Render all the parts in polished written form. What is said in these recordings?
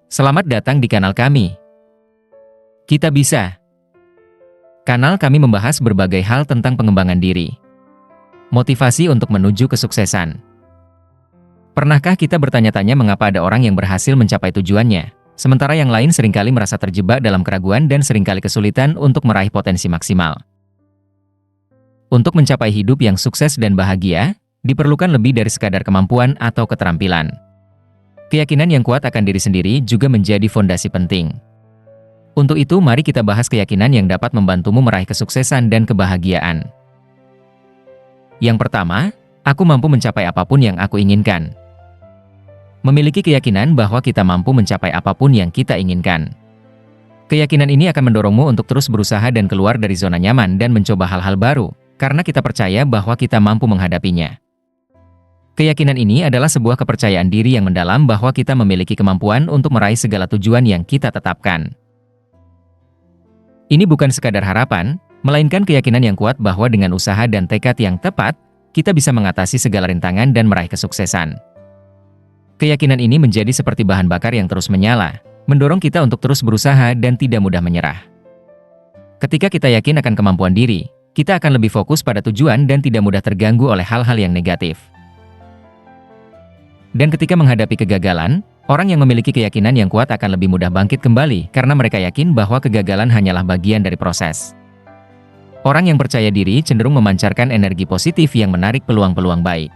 Selamat datang di kanal kami. Kita Bisa. Kanal kami membahas berbagai hal tentang pengembangan diri, motivasi untuk menuju kesuksesan. Pernahkah kita bertanya-tanya mengapa ada orang yang berhasil mencapai tujuannya, sementara yang lain seringkali merasa terjebak dalam keraguan dan seringkali kesulitan untuk meraih potensi maksimal? Untuk mencapai hidup yang sukses dan bahagia, diperlukan lebih dari sekadar kemampuan atau keterampilan. Keyakinan yang kuat akan diri sendiri juga menjadi fondasi penting. Untuk itu, mari kita bahas keyakinan yang dapat membantumu meraih kesuksesan dan kebahagiaan. Yang pertama, aku mampu mencapai apapun yang aku inginkan. Memiliki keyakinan bahwa kita mampu mencapai apapun yang kita inginkan. Keyakinan ini akan mendorongmu untuk terus berusaha dan keluar dari zona nyaman dan mencoba hal-hal baru, karena kita percaya bahwa kita mampu menghadapinya. Keyakinan ini adalah sebuah kepercayaan diri yang mendalam bahwa kita memiliki kemampuan untuk meraih segala tujuan yang kita tetapkan. Ini bukan sekadar harapan, melainkan keyakinan yang kuat bahwa dengan usaha dan tekad yang tepat, kita bisa mengatasi segala rintangan dan meraih kesuksesan. Keyakinan ini menjadi seperti bahan bakar yang terus menyala, mendorong kita untuk terus berusaha dan tidak mudah menyerah. Ketika kita yakin akan kemampuan diri, kita akan lebih fokus pada tujuan dan tidak mudah terganggu oleh hal-hal yang negatif. Dan ketika menghadapi kegagalan, orang yang memiliki keyakinan yang kuat akan lebih mudah bangkit kembali karena mereka yakin bahwa kegagalan hanyalah bagian dari proses. Orang yang percaya diri cenderung memancarkan energi positif yang menarik peluang-peluang baik.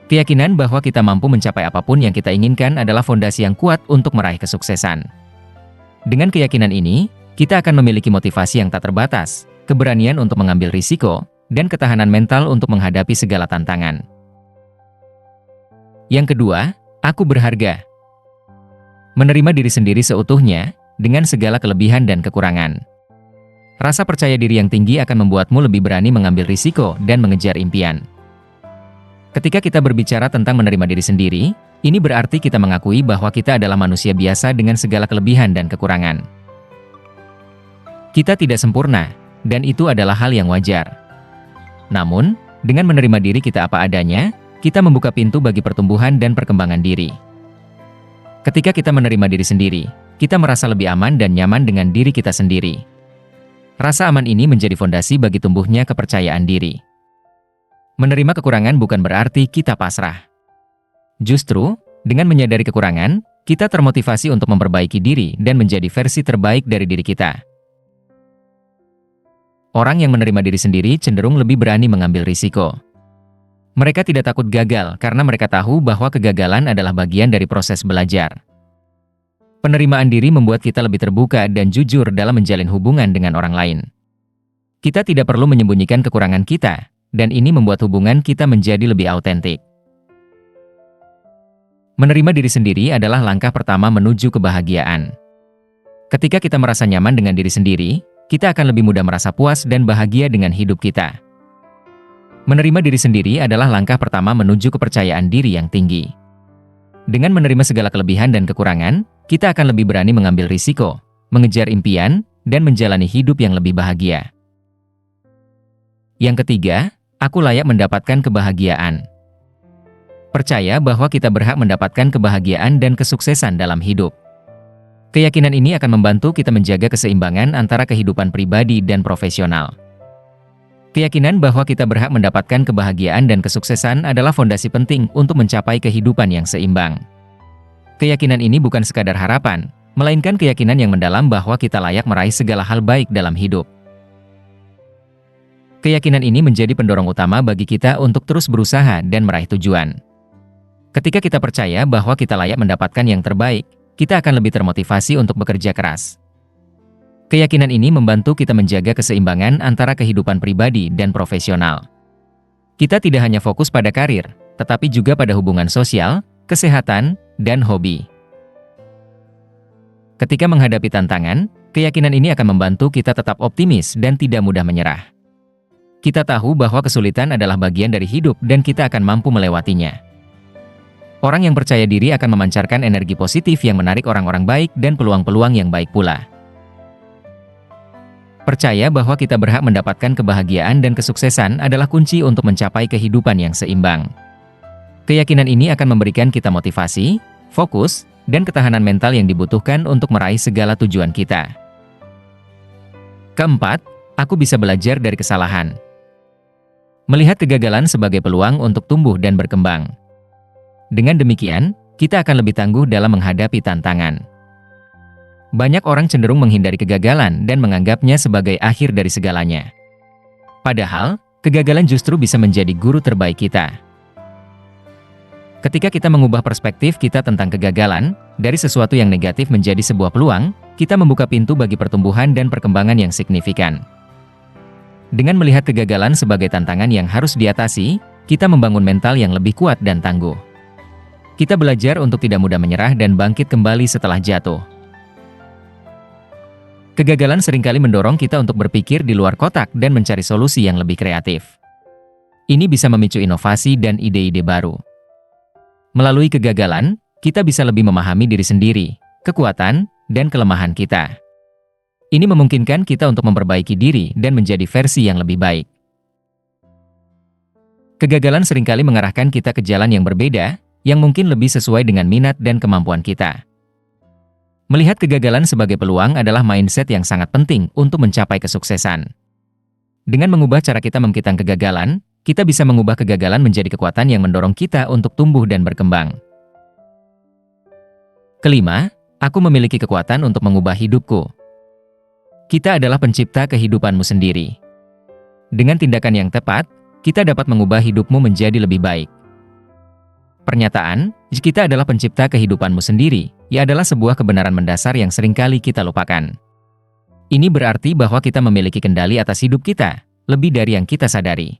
Keyakinan bahwa kita mampu mencapai apapun yang kita inginkan adalah fondasi yang kuat untuk meraih kesuksesan. Dengan keyakinan ini, kita akan memiliki motivasi yang tak terbatas, keberanian untuk mengambil risiko, dan ketahanan mental untuk menghadapi segala tantangan. Yang kedua, aku berharga. Menerima diri sendiri seutuhnya, dengan segala kelebihan dan kekurangan. Rasa percaya diri yang tinggi akan membuatmu lebih berani mengambil risiko dan mengejar impian. Ketika kita berbicara tentang menerima diri sendiri, ini berarti kita mengakui bahwa kita adalah manusia biasa dengan segala kelebihan dan kekurangan. Kita tidak sempurna, dan itu adalah hal yang wajar. Namun, dengan menerima diri kita apa adanya, kita membuka pintu bagi pertumbuhan dan perkembangan diri. Ketika kita menerima diri sendiri, kita merasa lebih aman dan nyaman dengan diri kita sendiri. Rasa aman ini menjadi fondasi bagi tumbuhnya kepercayaan diri. Menerima kekurangan bukan berarti kita pasrah. Justru, dengan menyadari kekurangan, kita termotivasi untuk memperbaiki diri dan menjadi versi terbaik dari diri kita. Orang yang menerima diri sendiri cenderung lebih berani mengambil risiko. Mereka tidak takut gagal karena mereka tahu bahwa kegagalan adalah bagian dari proses belajar. Penerimaan diri membuat kita lebih terbuka dan jujur dalam menjalin hubungan dengan orang lain. Kita tidak perlu menyembunyikan kekurangan kita, dan ini membuat hubungan kita menjadi lebih autentik. Menerima diri sendiri adalah langkah pertama menuju kebahagiaan. Ketika kita merasa nyaman dengan diri sendiri, kita akan lebih mudah merasa puas dan bahagia dengan hidup kita. Menerima diri sendiri adalah langkah pertama menuju kepercayaan diri yang tinggi. Dengan menerima segala kelebihan dan kekurangan, kita akan lebih berani mengambil risiko, mengejar impian, dan menjalani hidup yang lebih bahagia. Yang ketiga, aku layak mendapatkan kebahagiaan. Percaya bahwa kita berhak mendapatkan kebahagiaan dan kesuksesan dalam hidup. Keyakinan ini akan membantu kita menjaga keseimbangan antara kehidupan pribadi dan profesional. Keyakinan bahwa kita berhak mendapatkan kebahagiaan dan kesuksesan adalah fondasi penting untuk mencapai kehidupan yang seimbang. Keyakinan ini bukan sekadar harapan, melainkan keyakinan yang mendalam bahwa kita layak meraih segala hal baik dalam hidup. Keyakinan ini menjadi pendorong utama bagi kita untuk terus berusaha dan meraih tujuan. Ketika kita percaya bahwa kita layak mendapatkan yang terbaik, kita akan lebih termotivasi untuk bekerja keras. Keyakinan ini membantu kita menjaga keseimbangan antara kehidupan pribadi dan profesional. Kita tidak hanya fokus pada karir, tetapi juga pada hubungan sosial, kesehatan, dan hobi. Ketika menghadapi tantangan, keyakinan ini akan membantu kita tetap optimis dan tidak mudah menyerah. Kita tahu bahwa kesulitan adalah bagian dari hidup dan kita akan mampu melewatinya. Orang yang percaya diri akan memancarkan energi positif yang menarik orang-orang baik dan peluang-peluang yang baik pula. Percaya bahwa kita berhak mendapatkan kebahagiaan dan kesuksesan adalah kunci untuk mencapai kehidupan yang seimbang. Keyakinan ini akan memberikan kita motivasi, fokus, dan ketahanan mental yang dibutuhkan untuk meraih segala tujuan kita. Keempat, aku bisa belajar dari kesalahan. Melihat kegagalan sebagai peluang untuk tumbuh dan berkembang. Dengan demikian, kita akan lebih tangguh dalam menghadapi tantangan. Banyak orang cenderung menghindari kegagalan dan menganggapnya sebagai akhir dari segalanya. Padahal, kegagalan justru bisa menjadi guru terbaik kita. Ketika kita mengubah perspektif kita tentang kegagalan, dari sesuatu yang negatif menjadi sebuah peluang, kita membuka pintu bagi pertumbuhan dan perkembangan yang signifikan. Dengan melihat kegagalan sebagai tantangan yang harus diatasi, kita membangun mental yang lebih kuat dan tangguh. Kita belajar untuk tidak mudah menyerah dan bangkit kembali setelah jatuh. Kegagalan seringkali mendorong kita untuk berpikir di luar kotak dan mencari solusi yang lebih kreatif. Ini bisa memicu inovasi dan ide-ide baru. Melalui kegagalan, kita bisa lebih memahami diri sendiri, kekuatan, dan kelemahan kita. Ini memungkinkan kita untuk memperbaiki diri dan menjadi versi yang lebih baik. Kegagalan seringkali mengarahkan kita ke jalan yang berbeda, yang mungkin lebih sesuai dengan minat dan kemampuan kita. Melihat kegagalan sebagai peluang adalah mindset yang sangat penting untuk mencapai kesuksesan. Dengan mengubah cara kita memandang kegagalan, kita bisa mengubah kegagalan menjadi kekuatan yang mendorong kita untuk tumbuh dan berkembang. Kelima, aku memiliki kekuatan untuk mengubah hidupku. Kita adalah pencipta kehidupanmu sendiri. Dengan tindakan yang tepat, kita dapat mengubah hidupmu menjadi lebih baik. Pernyataan, kita adalah pencipta kehidupanmu sendiri, adalah sebuah kebenaran mendasar yang seringkali kita lupakan. Ini berarti bahwa kita memiliki kendali atas hidup kita, lebih dari yang kita sadari.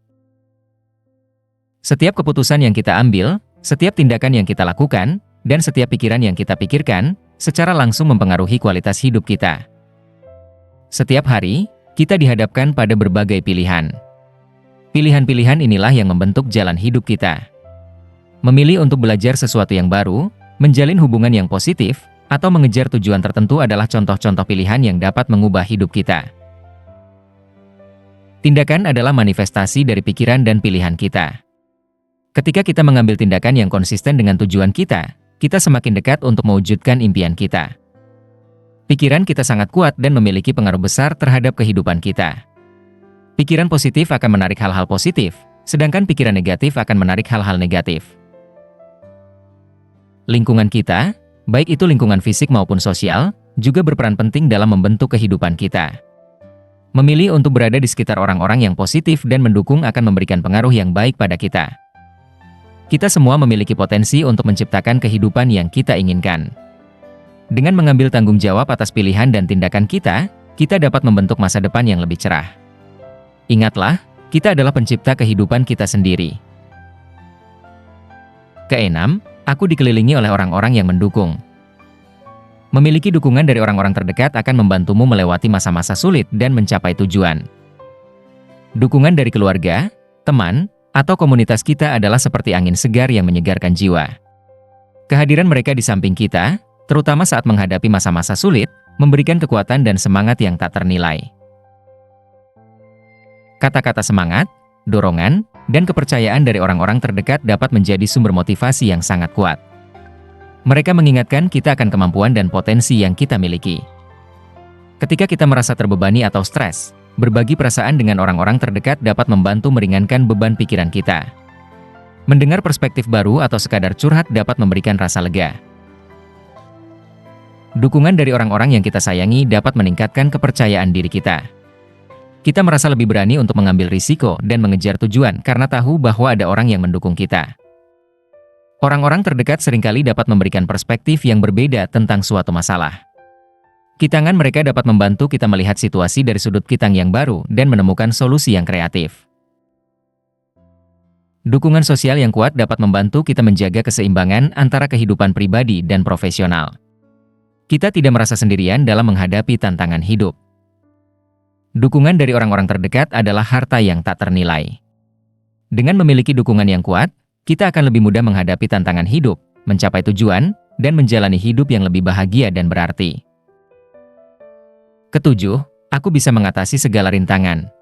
Setiap keputusan yang kita ambil, setiap tindakan yang kita lakukan, dan setiap pikiran yang kita pikirkan, secara langsung mempengaruhi kualitas hidup kita. Setiap hari, kita dihadapkan pada berbagai pilihan. Pilihan-pilihan inilah yang membentuk jalan hidup kita. Memilih untuk belajar sesuatu yang baru, menjalin hubungan yang positif, atau mengejar tujuan tertentu adalah contoh-contoh pilihan yang dapat mengubah hidup kita. Tindakan adalah manifestasi dari pikiran dan pilihan kita. Ketika kita mengambil tindakan yang konsisten dengan tujuan kita semakin dekat untuk mewujudkan impian kita. Pikiran kita sangat kuat dan memiliki pengaruh besar terhadap kehidupan kita. Pikiran positif akan menarik hal-hal positif, sedangkan pikiran negatif akan menarik hal-hal negatif. Lingkungan kita, baik itu lingkungan fisik maupun sosial, juga berperan penting dalam membentuk kehidupan kita. Memilih untuk berada di sekitar orang-orang yang positif dan mendukung akan memberikan pengaruh yang baik pada kita. Kita semua memiliki potensi untuk menciptakan kehidupan yang kita inginkan. Dengan mengambil tanggung jawab atas pilihan dan tindakan kita dapat membentuk masa depan yang lebih cerah. Ingatlah, kita adalah pencipta kehidupan kita sendiri. Keenam, aku dikelilingi oleh orang-orang yang mendukung. Memiliki dukungan dari orang-orang terdekat akan membantumu melewati masa-masa sulit dan mencapai tujuan. Dukungan dari keluarga, teman, atau komunitas kita adalah seperti angin segar yang menyegarkan jiwa. Kehadiran mereka di samping kita, terutama saat menghadapi masa-masa sulit, memberikan kekuatan dan semangat yang tak ternilai. Kata-kata semangat, dorongan, dan kepercayaan dari orang-orang terdekat dapat menjadi sumber motivasi yang sangat kuat. Mereka mengingatkan kita akan kemampuan dan potensi yang kita miliki. Ketika kita merasa terbebani atau stres, berbagi perasaan dengan orang-orang terdekat dapat membantu meringankan beban pikiran kita. Mendengar perspektif baru atau sekadar curhat dapat memberikan rasa lega. Dukungan dari orang-orang yang kita sayangi dapat meningkatkan kepercayaan diri kita. Kita merasa lebih berani untuk mengambil risiko dan mengejar tujuan karena tahu bahwa ada orang yang mendukung kita. Orang-orang terdekat seringkali dapat memberikan perspektif yang berbeda tentang suatu masalah. Kitangan mereka dapat membantu kita melihat situasi dari sudut kitang yang baru dan menemukan solusi yang kreatif. Dukungan sosial yang kuat dapat membantu kita menjaga keseimbangan antara kehidupan pribadi dan profesional. Kita tidak merasa sendirian dalam menghadapi tantangan hidup. Dukungan dari orang-orang terdekat adalah harta yang tak ternilai. Dengan memiliki dukungan yang kuat, kita akan lebih mudah menghadapi tantangan hidup, mencapai tujuan, dan menjalani hidup yang lebih bahagia dan berarti. Ketujuh, aku bisa mengatasi segala rintangan.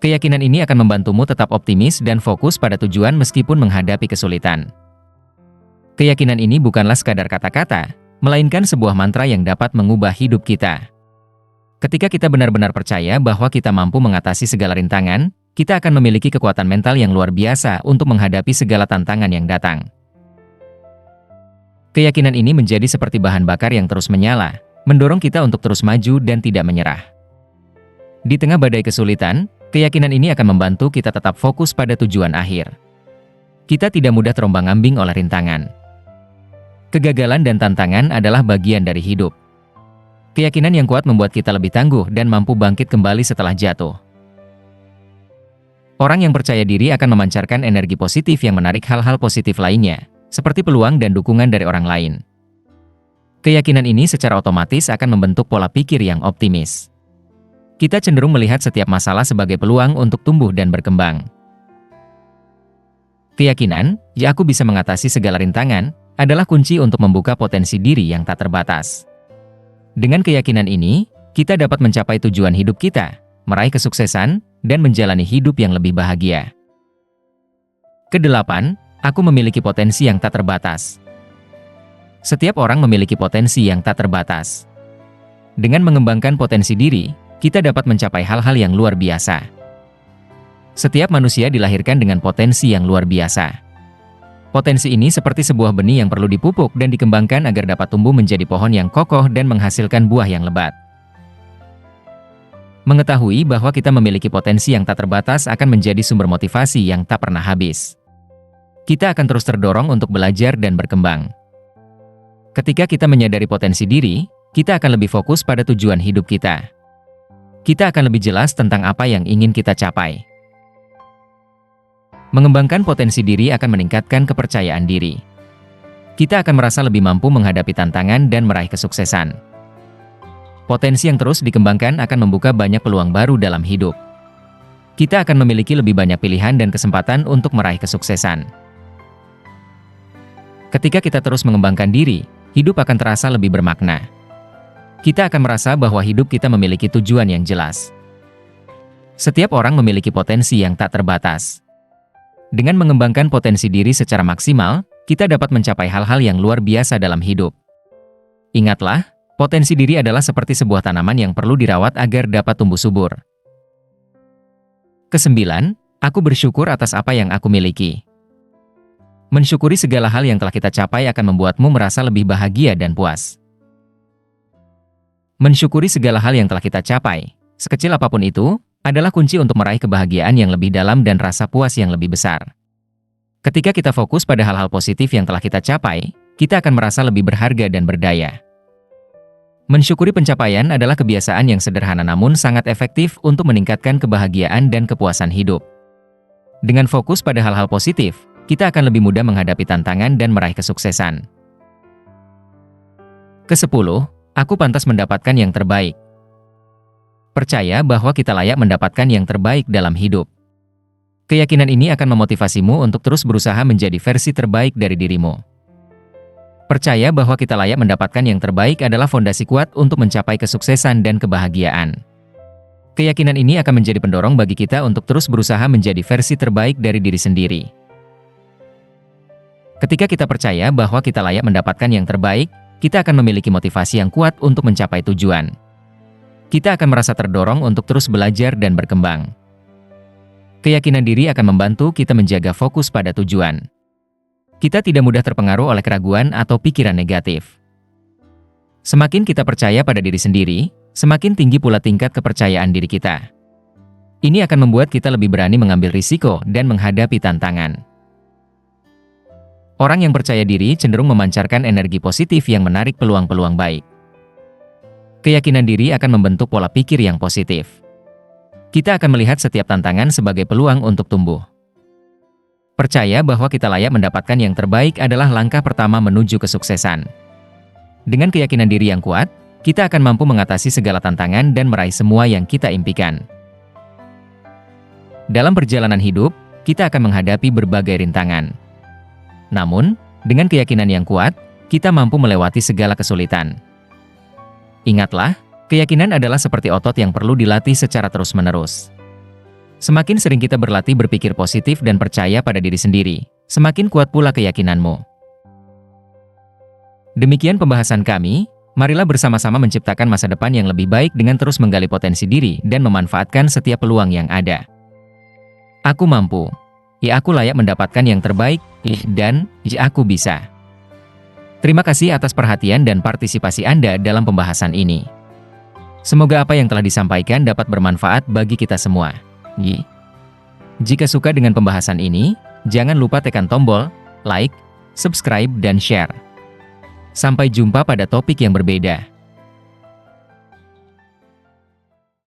Keyakinan ini akan membantumu tetap optimis dan fokus pada tujuan meskipun menghadapi kesulitan. Keyakinan ini bukanlah sekadar kata-kata, melainkan sebuah mantra yang dapat mengubah hidup kita. Ketika kita benar-benar percaya bahwa kita mampu mengatasi segala rintangan, kita akan memiliki kekuatan mental yang luar biasa untuk menghadapi segala tantangan yang datang. Keyakinan ini menjadi seperti bahan bakar yang terus menyala, mendorong kita untuk terus maju dan tidak menyerah. Di tengah badai kesulitan, keyakinan ini akan membantu kita tetap fokus pada tujuan akhir. Kita tidak mudah terombang-ambing oleh rintangan. Kegagalan dan tantangan adalah bagian dari hidup. Keyakinan yang kuat membuat kita lebih tangguh dan mampu bangkit kembali setelah jatuh. Orang yang percaya diri akan memancarkan energi positif yang menarik hal-hal positif lainnya, seperti peluang dan dukungan dari orang lain. Keyakinan ini secara otomatis akan membentuk pola pikir yang optimis. Kita cenderung melihat setiap masalah sebagai peluang untuk tumbuh dan berkembang. Keyakinan, ya aku bisa mengatasi segala rintangan, adalah kunci untuk membuka potensi diri yang tak terbatas. Dengan keyakinan ini, kita dapat mencapai tujuan hidup kita, meraih kesuksesan, dan menjalani hidup yang lebih bahagia. Kedelapan, aku memiliki potensi yang tak terbatas. Setiap orang memiliki potensi yang tak terbatas. Dengan mengembangkan potensi diri, kita dapat mencapai hal-hal yang luar biasa. Setiap manusia dilahirkan dengan potensi yang luar biasa. Potensi ini seperti sebuah benih yang perlu dipupuk dan dikembangkan agar dapat tumbuh menjadi pohon yang kokoh dan menghasilkan buah yang lebat. Mengetahui bahwa kita memiliki potensi yang tak terbatas akan menjadi sumber motivasi yang tak pernah habis. Kita akan terus terdorong untuk belajar dan berkembang. Ketika kita menyadari potensi diri, kita akan lebih fokus pada tujuan hidup kita. Kita akan lebih jelas tentang apa yang ingin kita capai. Mengembangkan potensi diri akan meningkatkan kepercayaan diri. Kita akan merasa lebih mampu menghadapi tantangan dan meraih kesuksesan. Potensi yang terus dikembangkan akan membuka banyak peluang baru dalam hidup. Kita akan memiliki lebih banyak pilihan dan kesempatan untuk meraih kesuksesan. Ketika kita terus mengembangkan diri, hidup akan terasa lebih bermakna. Kita akan merasa bahwa hidup kita memiliki tujuan yang jelas. Setiap orang memiliki potensi yang tak terbatas. Dengan mengembangkan potensi diri secara maksimal, kita dapat mencapai hal-hal yang luar biasa dalam hidup. Ingatlah, potensi diri adalah seperti sebuah tanaman yang perlu dirawat agar dapat tumbuh subur. Kesembilan, aku bersyukur atas apa yang aku miliki. Mensyukuri segala hal yang telah kita capai akan membuatmu merasa lebih bahagia dan puas. Mensyukuri segala hal yang telah kita capai, sekecil apapun itu, adalah kunci untuk meraih kebahagiaan yang lebih dalam dan rasa puas yang lebih besar. Ketika kita fokus pada hal-hal positif yang telah kita capai, kita akan merasa lebih berharga dan berdaya. Mensyukuri pencapaian adalah kebiasaan yang sederhana namun sangat efektif untuk meningkatkan kebahagiaan dan kepuasan hidup. Dengan fokus pada hal-hal positif, kita akan lebih mudah menghadapi tantangan dan meraih kesuksesan. Kesepuluh, aku pantas mendapatkan yang terbaik. Percaya bahwa kita layak mendapatkan yang terbaik dalam hidup. Keyakinan ini akan memotivasimu untuk terus berusaha menjadi versi terbaik dari dirimu. Percaya bahwa kita layak mendapatkan yang terbaik adalah fondasi kuat untuk mencapai kesuksesan dan kebahagiaan. Keyakinan ini akan menjadi pendorong bagi kita untuk terus berusaha menjadi versi terbaik dari diri sendiri. Ketika kita percaya bahwa kita layak mendapatkan yang terbaik, kita akan memiliki motivasi yang kuat untuk mencapai tujuan. Kita akan merasa terdorong untuk terus belajar dan berkembang. Keyakinan diri akan membantu kita menjaga fokus pada tujuan. Kita tidak mudah terpengaruh oleh keraguan atau pikiran negatif. Semakin kita percaya pada diri sendiri, semakin tinggi pula tingkat kepercayaan diri kita. Ini akan membuat kita lebih berani mengambil risiko dan menghadapi tantangan. Orang yang percaya diri cenderung memancarkan energi positif yang menarik peluang-peluang baik. Keyakinan diri akan membentuk pola pikir yang positif. Kita akan melihat setiap tantangan sebagai peluang untuk tumbuh. Percaya bahwa kita layak mendapatkan yang terbaik adalah langkah pertama menuju kesuksesan. Dengan keyakinan diri yang kuat, kita akan mampu mengatasi segala tantangan dan meraih semua yang kita impikan. Dalam perjalanan hidup, kita akan menghadapi berbagai rintangan. Namun, dengan keyakinan yang kuat, kita mampu melewati segala kesulitan. Ingatlah, Keyakinan adalah seperti otot yang perlu dilatih secara terus-menerus. Semakin sering kita berlatih berpikir positif dan percaya pada diri sendiri, semakin kuat pula keyakinanmu. Demikian pembahasan kami, marilah bersama-sama menciptakan masa depan yang lebih baik dengan terus menggali potensi diri dan memanfaatkan setiap peluang yang ada. Aku mampu. Ya, aku layak mendapatkan yang terbaik, dan ya, aku bisa. Terima kasih atas perhatian dan partisipasi Anda dalam pembahasan ini. Semoga apa yang telah disampaikan dapat bermanfaat bagi kita semua. Jika suka dengan pembahasan ini, jangan lupa tekan tombol like, subscribe, dan share. Sampai jumpa pada topik yang berbeda.